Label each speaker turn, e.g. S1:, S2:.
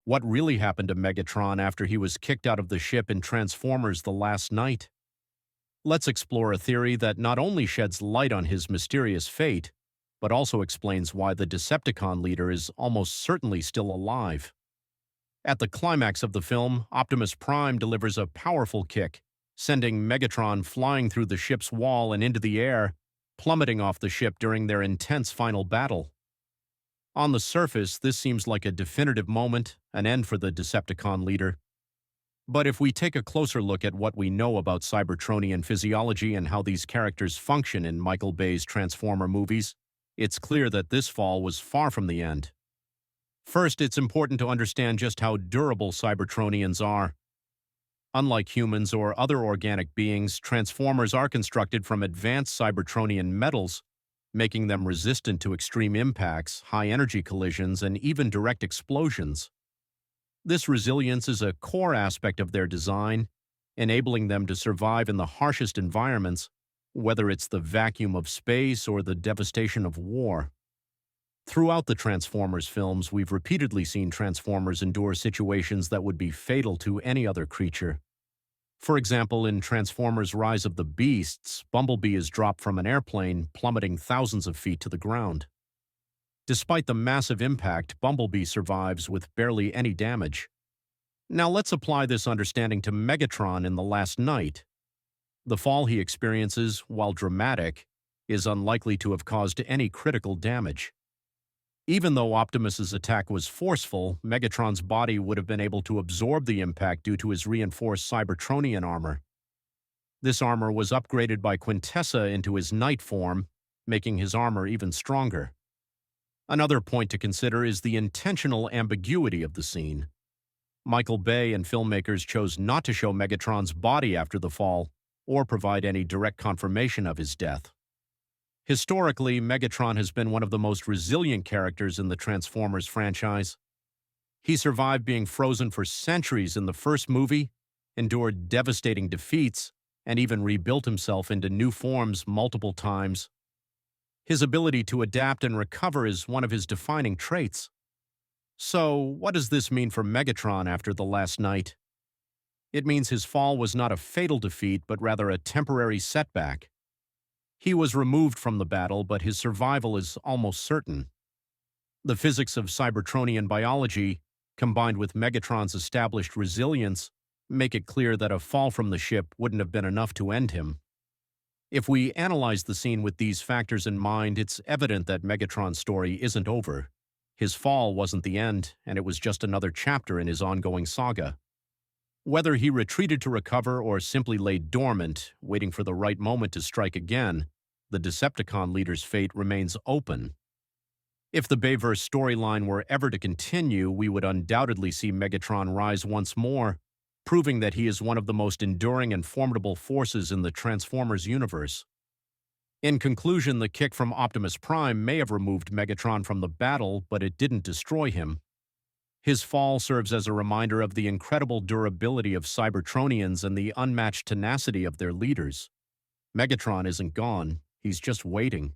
S1: What really happened to Megatron after he was kicked out of the ship in Transformers: The Last Knight? Let's explore a theory that not only sheds light on his mysterious fate, but also explains why the Decepticon leader is almost certainly still alive. At the climax of the film, Optimus Prime delivers a powerful kick, sending Megatron flying through the ship's wall and into the air, plummeting off the ship during their intense final battle. On the surface, this seems like a definitive moment, an end for the Decepticon leader. But if we take a closer look at what we know about Cybertronian physiology and how these characters function in Michael Bay's Transformer movies, it's clear that this fall was far from the end. First, it's important to understand just how durable Cybertronians are. Unlike humans or other organic beings, Transformers are constructed from advanced Cybertronian metals, making them resistant to extreme impacts, high-energy collisions, and even direct explosions. This resilience is a core aspect of their design, enabling them to survive in the harshest environments, whether it's the vacuum of space or the devastation of war. Throughout the Transformers films, we've repeatedly seen Transformers endure situations that would be fatal to any other creature. For example, in Transformers: Rise of the Beasts, Bumblebee is dropped from an airplane, plummeting thousands of feet to the ground. Despite the massive impact, Bumblebee survives with barely any damage. Now let's apply this understanding to Megatron in The Last Knight. The fall he experiences, while dramatic, is unlikely to have caused any critical damage. Even though Optimus's attack was forceful, Megatron's body would have been able to absorb the impact due to his reinforced Cybertronian armor. This armor was upgraded by Quintessa into his Knight form, making his armor even stronger. Another point to consider is the intentional ambiguity of the scene. Michael Bay and filmmakers chose not to show Megatron's body after the fall, or provide any direct confirmation of his death. Historically, Megatron has been one of the most resilient characters in the Transformers franchise. He survived being frozen for centuries in the first movie, endured devastating defeats, and even rebuilt himself into new forms multiple times. His ability to adapt and recover is one of his defining traits. So, what does this mean for Megatron after The Last Knight? It means his fall was not a fatal defeat, but rather a temporary setback. He was removed from the battle, but his survival is almost certain. The physics of Cybertronian biology, combined with Megatron's established resilience, make it clear that a fall from the ship wouldn't have been enough to end him. If we analyze the scene with these factors in mind, it's evident that Megatron's story isn't over. His fall wasn't the end, and it was just another chapter in his ongoing saga. Whether he retreated to recover or simply lay dormant, waiting for the right moment to strike again, the Decepticon leader's fate remains open. If the Bayverse storyline were ever to continue, we would undoubtedly see Megatron rise once more, proving that he is one of the most enduring and formidable forces in the Transformers universe. In conclusion, the kick from Optimus Prime may have removed Megatron from the battle, but it didn't destroy him. His fall serves as a reminder of the incredible durability of Cybertronians and the unmatched tenacity of their leaders. Megatron isn't gone, he's just waiting.